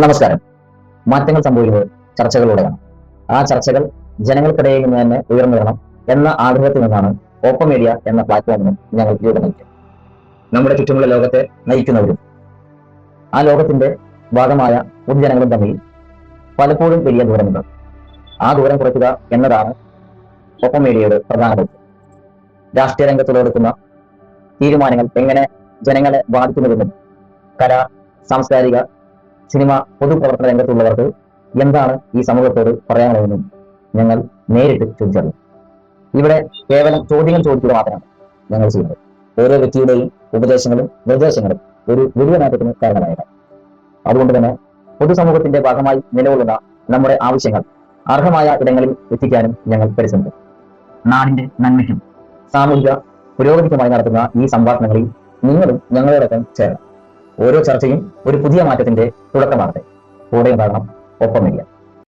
നമസ്കാരം. മാറ്റങ്ങൾ സംഭവിക്കുന്നത് ചർച്ചകളിലൂടെയാണ്. ആ ചർച്ചകൾ ജനങ്ങൾക്കിടയിൽ നിന്ന് തന്നെ ഉയർന്നു വരണം എന്ന ആഗ്രഹത്തിൽ നിന്നാണ് ഓപ്പൺ മീഡിയ എന്ന പ്ലാറ്റ്ഫോമിന് ഞങ്ങൾ രൂപം നൽകിയത്. നമ്മുടെ ചുറ്റുമുള്ള ലോകത്തെ നയിക്കുന്നവരും ആ ലോകത്തിന്റെ ഭാഗമായ പൊതുജനങ്ങളും തമ്മിൽ പലപ്പോഴും വലിയ ദൂരമുണ്ട്. ആ ദൂരം കുറയ്ക്കുക എന്നതാണ് ഓപ്പൺ മീഡിയയുടെ പ്രധാന ലക്ഷ്യം. രാഷ്ട്രീയ രംഗത്തുള്ളെടുക്കുന്ന തീരുമാനങ്ങൾ എങ്ങനെ ജനങ്ങളെ ബാധിക്കുന്നുവെന്നും കലാ, സാംസ്കാരിക, സിനിമ, പൊതുപ്രവർത്തന രംഗത്തുള്ളവർക്ക് എന്താണ് ഈ സമൂഹത്തോട് പറയാനുള്ളതെന്നും ഞങ്ങൾ നേരിട്ട് ചോദിച്ചറിയും. ഇവിടെ കേവലം ചോദ്യങ്ങൾ ചോദിക്കുക മാത്രമാണ് ഞങ്ങൾ ചെയ്യുന്നത്. ഓരോ വ്യക്തിയുടെയും ഉപദേശങ്ങളും നിർദ്ദേശങ്ങളും ഒരു വലിയ മാറ്റത്തിന് കാരണമായേക്കാം. അതുകൊണ്ട് തന്നെ പൊതുസമൂഹത്തിന്റെ ഭാഗമായി നിലകൊള്ളുന്ന നമ്മുടെ ആവശ്യങ്ങൾ അർഹമായ ഇടങ്ങളിൽ എത്തിക്കാനും ഞങ്ങൾ പരിശ്രമിക്കും. നാടിന്റെ നന്മയ്ക്കും സാമൂഹിക പുരോഗതിക്കുമായി നടത്തുന്ന ഈ സംഭാഷണങ്ങളിൽ നിങ്ങളും ഞങ്ങളോടൊപ്പം ചേരണം. ഓരോ ചർച്ചയും ഒരു പുതിയ മാറ്റത്തിന്റെ തുടക്കമാകട്ടെ. കൂടെ ഉണ്ടാകണം ഒപ്പം മീഡിയ.